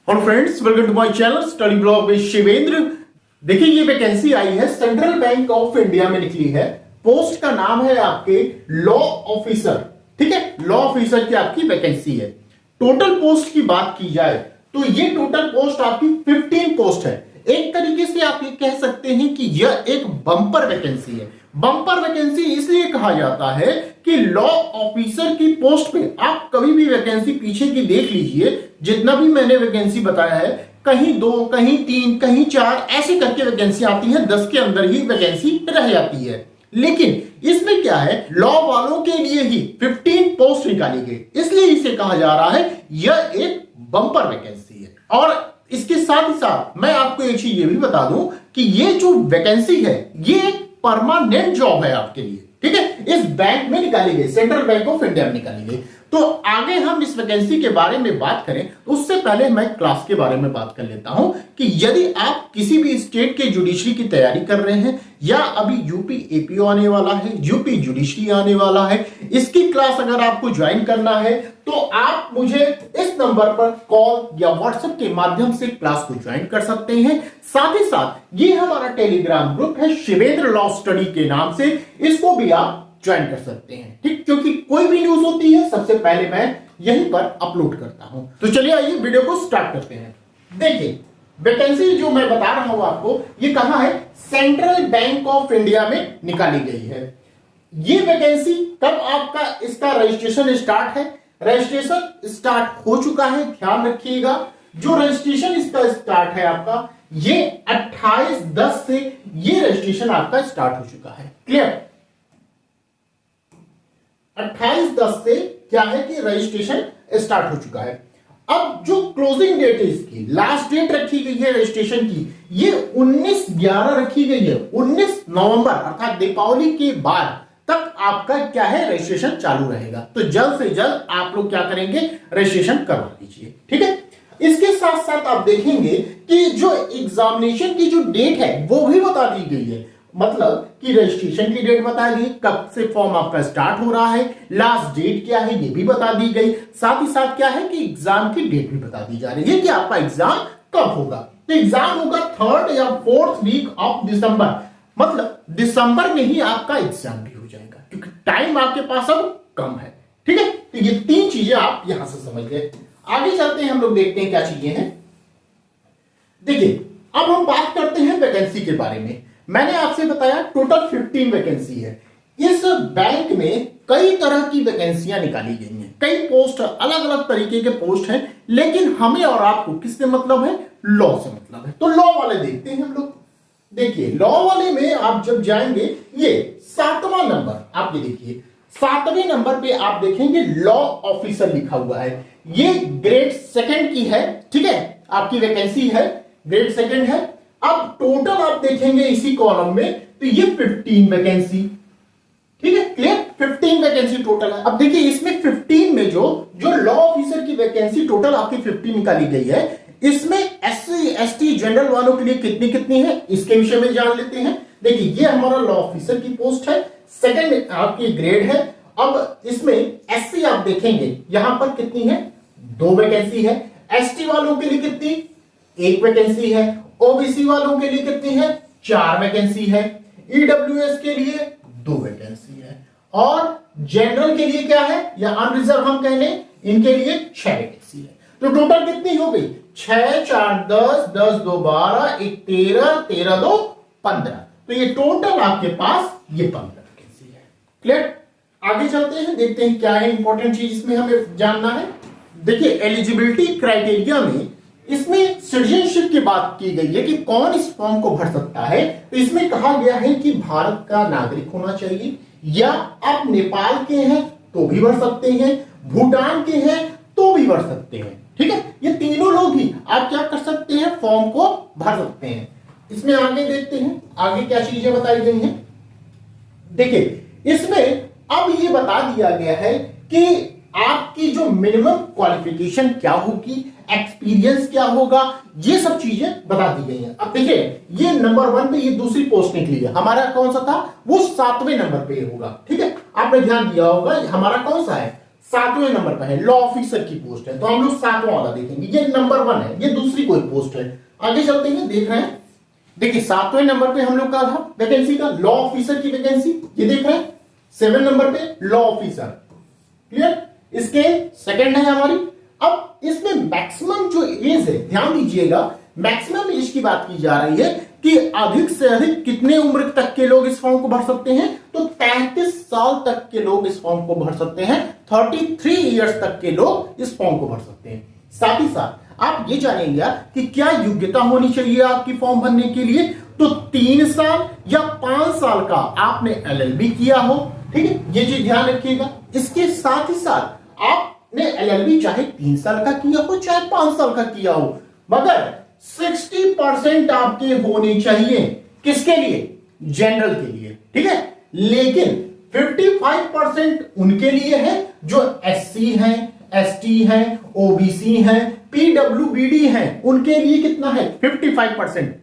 और friends, welcome to my channel study blog with Shivendra. देखिए, ये वैकेंसी आई है, सेंट्रल बैंक ऑफ इंडिया में निकली है। पोस्ट का नाम है आपके लॉ ऑफिसर। ठीक है, लॉ ऑफिसर की आपकी वैकेंसी है। टोटल पोस्ट की बात की जाए तो ये टोटल पोस्ट आपकी 15 पोस्ट है। एक तरीके से आप ये कह सकते हैं कि यह एक बम्पर वैकेंसी है। बम्पर वैकेंसी इसलिए कहा जाता है कि लॉ ऑफिसर की पोस्ट पे आप कभी भी वैकेंसी पीछे की देख लीजिए, जितना भी मैंने वैकेंसी बताया है, कहीं 2, कहीं 3, कहीं 4 ऐसे करके वैकेंसी आती है, 10 के अंदर ही वैकेंसी रह जाती है। लेकिन इसमें क्या है, लॉ वालों के लिए ही 15 पोस्ट निकाली गई, इसलिए इसे कहा जा रहा है यह एक बम्पर वैकेंसी है। और इसके साथ ही साथ मैं आपको एक चीज ये भी बता दूं कि ये जो वैकेंसी है ये एक परमानेंट जॉब है आपके लिए। ठीक है, इस बैंक में निकाली गई, सेंट्रल बैंक ऑफ इंडिया में निकाली गई। तो आगे हम इस वैकेंसी के बारे में बात करें तो उससे पहले मैं क्लास के बारे में बात कर लेता हूं कि यदि आप किसी भी स्टेट के जुडिशरी की तैयारी कर रहे हैं या अभी यूपी एपीओ आने वाला है, यूपी जुडिशरी आने वाला है, इसकी क्लास अगर आपको ज्वाइन करना है तो आप मुझे इस नंबर पर कॉल या व्हाट्सएप के माध्यम से क्लास को ज्वाइन कर सकते हैं। साथ ही साथ ये हमारा टेलीग्राम ग्रुप है शिवेंद्र लॉ स्टडी के नाम से, इसको भी आप ज्वाइन कर सकते हैं। ठीक, क्योंकि कोई भी न्यूज होती है सबसे पहले मैं यहीं पर अपलोड करता हूं। तो चलिए आइए वीडियो को स्टार्ट करते हैं। देखिए, वैकेंसी जो मैं बता रहा हूं आपको, ये कहां है, सेंट्रल बैंक ऑफ इंडिया में निकाली गई है। ये वैकेंसी कब आपका इसका रजिस्ट्रेशन स्टार्ट है, रजिस्ट्रेशन स्टार्ट हो चुका है, ध्यान रखिएगा। जो रजिस्ट्रेशन इसका स्टार्ट है आपका, ये 28/10 से ये रजिस्ट्रेशन आपका स्टार्ट हो चुका है। क्लियर, 28/10 से क्या है कि रजिस्ट्रेशन स्टार्ट हो चुका है। अब जो क्लोजिंग डेट है, इसकी लास्ट डेट रखी गई है रजिस्ट्रेशन की, ये 19/11 रखी गई है। 19 नवंबर अर्थात दीपावली के बाद तक आपका क्या है, रजिस्ट्रेशन चालू रहेगा। तो जल्द से जल्द आप लोग क्या करेंगे, रजिस्ट्रेशन करवा लीजिए। ठीक है, इसके साथ साथ आप देखेंगे कि जो एग्जामिनेशन की जो डेट है वो भी बता दी गई है। मतलब कि रजिस्ट्रेशन की डेट बता दी, कब से फॉर्म आपका स्टार्ट हो रहा है, लास्ट डेट क्या है ये भी बता दी गई। साथ ही साथ क्या है कि एग्जाम की डेट भी बता दी जा रही है कि आपका एग्जाम कब होगा। तो एग्जाम होगा 3rd या 4th वीक ऑफ दिसंबर, मतलब दिसंबर में ही आपका एग्जाम भी हो जाएगा, क्योंकि टाइम आपके पास अब कम है। ठीक है, तो ये 3 चीजें आप यहां से समझ गए। आगे चलते हैं, हम लोग देखते हैं क्या चीजें हैं। देखिए, अब हम बात करते हैं वैकेंसी के बारे में। मैंने आपसे बताया टोटल 15 वैकेंसी है। इस बैंक में कई तरह की वैकेंसियां निकाली गई हैं, कई पोस्ट, अलग अलग तरीके के पोस्ट हैं, लेकिन हमें और आपको किससे मतलब है, लॉ से मतलब है। तो लॉ वाले देखते हैं हम लोग। देखिए, लॉ वाले में आप जब जाएंगे, ये 7वां नंबर आप ये देखिए, 7वें नंबर पे आप देखेंगे लॉ ऑफिसर लिखा हुआ है। ये ग्रेड 2 की है। ठीक है, आपकी वैकेंसी है, ग्रेड 2 है। अब टोटल आप देखेंगे इसी कॉलम में तो ये 15 वैकेंसी। ठीक है, क्लियर, 15 वैकेंसी टोटल है। अब देखिए, इसमें 15 में जो लॉ ऑफिसर की वैकेंसी टोटल आपकी 15 निकाली गई है, इसमें एससी एसटी जनरल वालों के लिए कितनी कितनी है, इसके विषय में जान लेते हैं। देखिए, ये हमारा लॉ ऑफिसर की पोस्ट है, 2nd आपकी ग्रेड है। अब इसमें एससी आप देखेंगे यहां पर कितनी है, 2 वैकेंसी है। एसटी वालों के लिए कितनी, 1 वैकेंसी है। ओबीसी वालों के लिए कितनी है, 4 वैकेंसी है। ईडब्ल्यूएस के लिए 2 वैकेंसी है। और जनरल के लिए क्या है, या अनरिजर्व हम कह लें, इनके लिए 6 वैकेंसी है। तो टोटल कितनी हो गई, 6 4 10 10 2 12 1 13 13 2 15। तो ये टोटल आपके पास ये 15 वैकेंसी है। क्लियर, आगे चलते हैं, देखते हैं क्या है इंपॉर्टेंट चीज इसमें हमें जानना है। देखिए, एलिजिबिलिटी क्राइटेरिया में इसमें सिटीजनशिप की बात की गई है कि कौन इस फॉर्म को भर सकता है। तो इसमें कहा गया है कि भारत का नागरिक होना चाहिए, या आप नेपाल के हैं तो भी भर सकते हैं, भूटान के हैं तो भी भर सकते हैं। ठीक है, ये तीनों लोग ही आप क्या कर सकते हैं, फॉर्म को भर सकते हैं। इसमें आगे देखते हैं आगे क्या चीजें बताई गई हैं। देखिए, इसमें अब ये बता दिया गया है कि आपकी जो मिनिमम क्वालिफिकेशन क्या होगी, एक्सपीरियंस क्या होगा, ये सब चीजें बता दी गई हैं। अब देखिए, ये नंबर 1 पे ये दूसरी पोस्ट निकली है, हमारा कौन सा था, वो 7वें नंबर पे होगा। ठीक है, आपने ध्यान दिया होगा, हमारा कौन सा है, 7वें नंबर पर है, लॉ ऑफिसर की पोस्ट है, तो हम लोग 7वां वाला देखेंगे। ये नंबर 1 है, ये दूसरी कोई पोस्ट है। आगे चलते हैं, देख रहे हैं, देखिए 7वें नंबर पे हम लोग का था वैकेंसी का लॉ ऑफिसर की वैकेंसी, ये देख रहे हैं 7 नंबर पे लॉ ऑफिसर, क्लियर। इसके सेकंड है हमारी। अब इसमें मैक्सिमम जो एज है, ध्यान दीजिएगा, मैक्सिमम एज की बात की जा रही है कि अधिक से अधिक कितने उम्र तक के लोग इस फॉर्म को भर सकते हैं, तो 33 साल तक के लोग इस फॉर्म को भर सकते हैं, 33 इयर्स तक के लोग इस फॉर्म को भर सकते हैं। साथ ही साथ आप ये जानेंगे कि क्या योग्यता होनी चाहिए आपकी फॉर्म भरने के लिए, तो 3 साल या 5 साल का आपने एलएलबी किया हो, ठीक है, ये चीज ध्यान रखिएगा। इसके साथ ही साथ आपने एलएलबी चाहे 3 साल का किया हो चाहे 5 साल का किया हो, मगर 60% आपके होने चाहिए, किसके लिए, जनरल के लिए, ठीक है। लेकिन 55% उनके लिए है जो एससी हैं, एसटी हैं, ओबीसी हैं, पीडब्ल्यूबीडी हैं, उनके लिए कितना है 55%।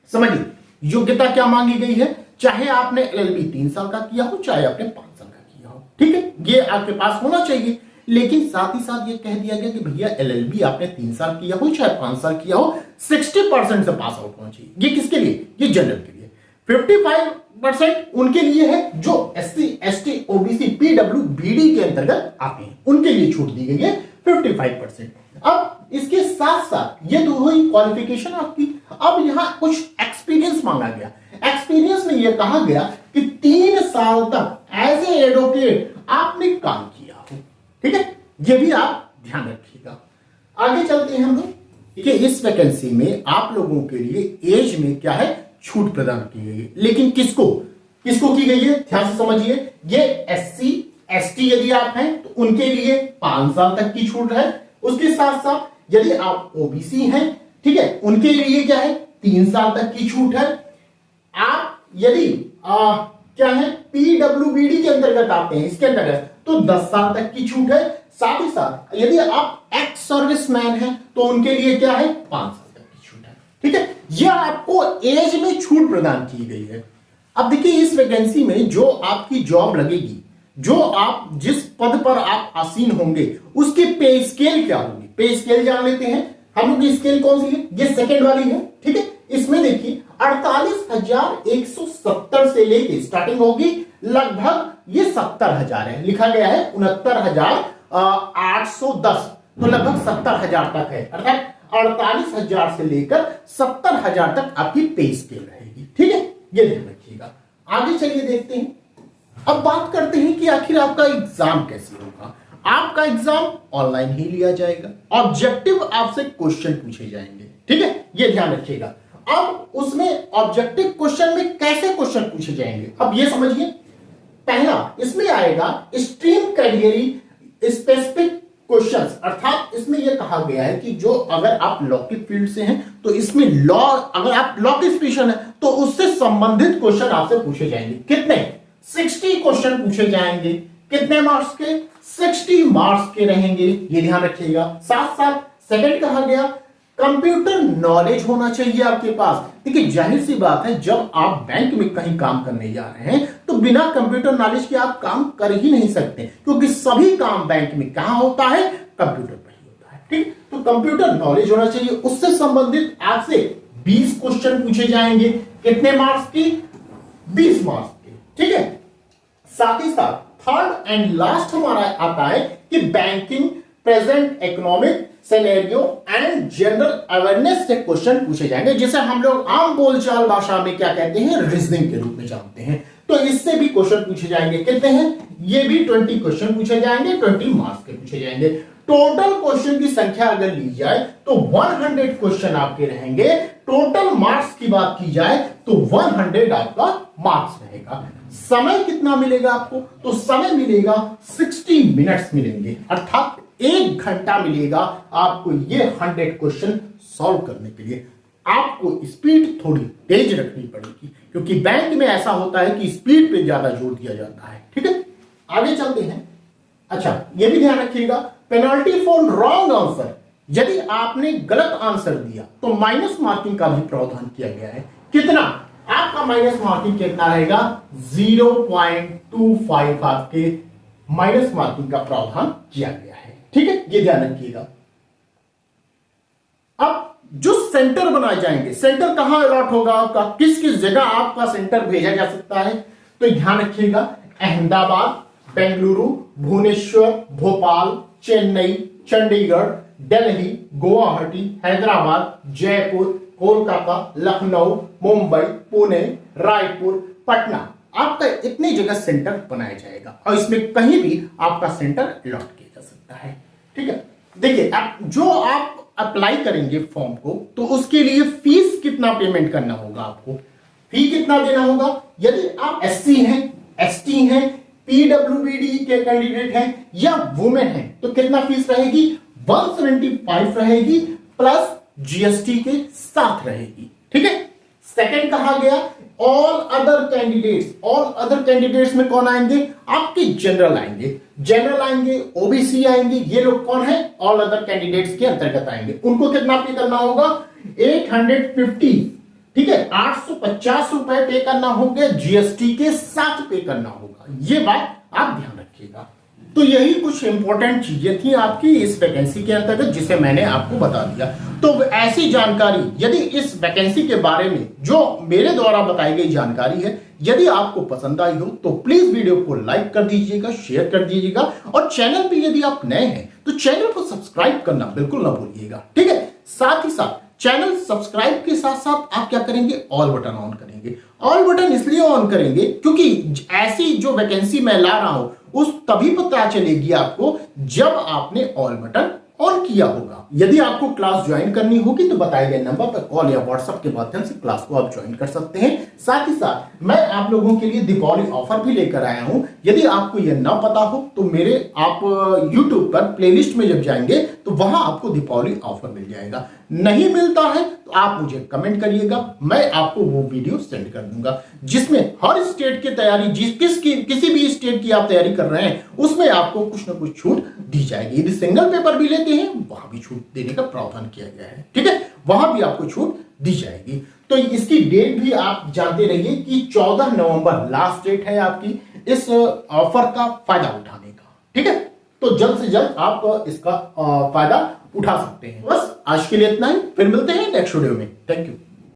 समझिए योग्यता क्या मांगी गई है, चाहे आपने एलएलबी 3 साल का किया हो चाहे आपने 5 साल का किया हो, ठीक है, ये आपके पास होना चाहिए। लेकिन साथ ही साथ ये कह दिया गया कि भैया एलएलबी आपने 3 साल किया हो चाहे 5 साल किया हो, 60% से पास आउट होना चाहिए। ये किसके लिए, ये जनरल के लिए। 55% उनके लिए है जो एससी, एसटी, ओबीसी, पीडब्ल्यूबीडी के अंतर्गत आते हैं, उनके लिए छूट दी गई है 55%। अब इसके साथ साथ ये तो हुई क्वालिफिकेशन आपकी। अब यहां कुछ एक्सपीरियंस मांगा गया। एक्सपीरियंस में यह कहा गया कि 3 साल तक एज ए एडवोकेट आपने काम किया हो, ठीक है, ये भी आप ध्यान रखिएगा। आगे चलते हैं हम लोग। देखिए इस वैकेंसी में आप लोगों के लिए एज में क्या है, छूट प्रदान की गई है। लेकिन किसको किसको की गई है, ध्यान से समझिए। ये एससी, एसटी यदि आप हैं तो उनके लिए 5 साल तक की छूट है। उसके साथ साथ यदि आप ओबीसी हैं, ठीक है, उनके लिए क्या है 3 साल तक की छूट है। आप यदि क्या है पीडब्ल्यूबीडी के अंतर्गत आते हैं, इसके अंतर्गत तो 10 साल तक की छूट है। साथ ही साथ यदि आप एक्स सर्विसमैन हैं तो उनके लिए क्या है 5 साल तक की छूट है, ठीक है। यह आपको एज में छूट प्रदान की गई है। अब देखिए इस वैकेंसी में जो आपकी जॉब लगेगी, जो आप जिस पद पर आप आसीन होंगे, उसकी पे स्केल क्या होगी, पे स्केल जान लेते हैं हम लोग। स्केल कौन सी है, ये सेकंड वाली है, ठीक है। इसमें देखिए 48,170 से लेके स्टार्टिंग होगी, लगभग ये 70,000 है, लिखा गया है 69,810, तो लगभग 70,000 तक है, अर्थात 48,000 से लेकर 70,000 तक आपकी पे स्केल रहेगी, ठीक है, ये ध्यान रखिएगा। आगे चलिए देखते हैं। अब बात करते हैं कि आखिर आपका एग्जाम कैसे होगा। आपका एग्जाम ऑनलाइन ही लिया जाएगा, ऑब्जेक्टिव आपसे क्वेश्चन पूछे जाएंगे, ठीक है, ये ध्यान रखिएगा। अब उसमें ऑब्जेक्टिव क्वेश्चन में कैसे क्वेश्चन पूछे जाएंगे, अब ये समझिए। पहला इसमें आएगा स्ट्रीम कैटेगरी स्पेसिफिक क्वेश्चंस, अर्थात इसमें यह कहा गया है कि जो अगर आप लॉ के फील्ड से हैं तो इसमें लॉ, अगर आप लॉ के स्पेशल हैं तो उससे संबंधित क्वेश्चन आपसे पूछे जाएंगे। कितने 60 क्वेश्चन पूछे जाएंगे। कितने मार्क्स के, 60 मार्क्स के रहेंगे, ये ध्यान रखिएगा। साथ साथ सेकंड कहा गया कंप्यूटर नॉलेज होना चाहिए आपके पास। देखिए जाहिर सी बात है, जब आप बैंक में कहीं काम करने जा रहे हैं तो बिना कंप्यूटर नॉलेज के आप काम कर ही नहीं सकते, क्योंकि सभी काम बैंक में कहां होता है, कंप्यूटर पर ही होता है, ठीक। तो कंप्यूटर नॉलेज होना चाहिए। उससे संबंधित आपसे 20 क्वेश्चन पूछे जाएंगे। कितने मार्क्स की, 20 मार्क्स के, ठीक है। साथ ही साथ थर्ड एंड लास्ट हमारा आता है कि banking, present economic scenario and general awareness से क्वेश्चन पूछे जाएंगे, जिसे हम लोग आम बोलचाल भाषा में क्या कहते हैं, रीजनिंग के रूप में जानते हैं। तो इससे भी क्वेश्चन पूछे जाएंगे। कितने हैं, ये भी 20 क्वेश्चन पूछे जाएंगे, 20 मार्क्स के पूछे जाएंगे। टोटल क्वेश्चन की संख्या अगर ली जाए तो 100 क्वेश्चन आपके रहेंगे। टोटल मार्क्स की बात की जाए तो 100 आपका मार्क्स रहेगा। समय कितना मिलेगा आपको, तो समय मिलेगा 60 मिनट्स मिलेंगे, अर्थात 1 घंटा मिलेगा आपको ये 100 क्वेश्चन सॉल्व करने के लिए। आपको स्पीड थोड़ी तेज रखनी पड़ेगी, क्योंकि बैंक में ऐसा होता है कि स्पीड पे ज्यादा जोर दिया जाता है, ठीक है। आगे चलते हैं। अच्छा ये भी ध्यान रखिएगा, पेनल्टी फॉर रॉन्ग आंसर, यदि आपने गलत आंसर दिया तो माइनस मार्किंग का भी प्रावधान किया गया है। कितना, आपका माइनस मार्किंग कितना रहेगा, 0.25 आपके माइनस मार्किंग का प्रावधान किया गया है। ठीक है, ये ध्यान रखिएगा। अब जो सेंटर बनाए जाएंगे, सेंटर कहां अलॉट होगा आपका, किस किस जगह आपका सेंटर भेजा जा सकता है, तो ध्यान रखिएगा अहमदाबाद, बेंगलुरु, भुवनेश्वर, भोपाल, चेन्नई, चंडीगढ़, दिल्ली, गुवाहाटी, हैदराबाद, जयपुर, कोलकाता, लखनऊ, मुंबई, पुणे, रायपुर, पटना, आपका इतनी जगह सेंटर बनाया जाएगा और इसमें कहीं भी आपका सेंटर अलॉट किया जा सकता है। ठीक है, देखिए अब जो आप अप्लाई करेंगे फॉर्म को, तो उसके लिए फीस कितना पेमेंट करना होगा, आपको फी कितना देना होगा। यदि आप एससी हैं, एसटी हैं, पीडब्ल्यूबीडी के कैंडिडेट हैं या वुमेन हैं, तो कितना फीस रहेगी, 175 रहेगी प्लस जीएसटी के साथ रहेगी। ठीक है, सेकंड कहा गया all other candidates. All other candidates में कौन आएंगे, आपके जनरल आएंगे, जनरल आएंगे, ओबीसी आएंगे, ये लोग कौन है, ऑल अदर कैंडिडेट्स के अंतर्गत आएंगे। उनको कितना पे करना होगा, 850, ठीक है, 850 रुपए पे करना होगा, जीएसटी के साथ पे करना होगा। ये बात आप ध्यान रखिएगा। तो यही कुछ इंपॉर्टेंट चीजें थी आपकी इस वैकेंसी के अंतर्गत, जिसे मैंने आपको बता दिया। तो ऐसी जानकारी, यदि इस वैकेंसी के बारे में जो मेरे द्वारा बताई गई जानकारी है, यदि आपको पसंद आई हो तो प्लीज वीडियो को लाइक कर दीजिएगा, शेयर कर दीजिएगा और चैनल पे यदि आप नए हैं तो चैनल को सब्सक्राइब करना बिल्कुल ना भूलिएगा। ठीक है, साथ ही साथ चैनल सब्सक्राइब के साथ साथ आप क्या करेंगे, ऑल बटन ऑन करेंगे। ऑल बटन इसलिए ऑन करेंगे क्योंकि ऐसी जो वैकेंसी मैं ला रहा हूं उस तभी पता चलेगी आपको जब आपने ऑल बटन ऑन किया होगा। यदि आपको क्लास ज्वाइन करनी होगी तो बताए गए नंबर पर कॉल या व्हाट्सएप के माध्यम से क्लास को आप ज्वाइन कर सकते हैं। साथ ही साथ मैं आप लोगों के लिए दीपावली ऑफर भी लेकर आया हूं। यदि आपको यह ना पता हो तो मेरे आप YouTube पर प्लेलिस्ट में जब जाएंगे तो वहां आपको दीपावली ऑफर मिल जाएगा। नहीं मिलता है तो आप मुझे कमेंट करिएगा, मैं आपको वो वीडियो सेंड कर दूंगा जिसमें हर स्टेट की तैयारी, किसी भी स्टेट की आप तैयारी कर रहे हैं उसमें आपको कुछ ना कुछ छूट दी जाएगी। यदि सिंगल पेपर भी लेते हैं वहां भी छूट देने का प्रावधान किया गया है। ठीक है, वहां भी आपको छूट दी जाएगी। तो इसकी डेट भी आप जानते रहिए कि 14 नवंबर लास्ट डेट है आपकी इस ऑफर का फायदा उठाने का। ठीक है, तो जल्द से जल्द आप इसका फायदा उठा सकते हैं। बस आज के लिए इतना ही, फिर मिलते हैं नेक्स्ट वीडियो में। Thank you.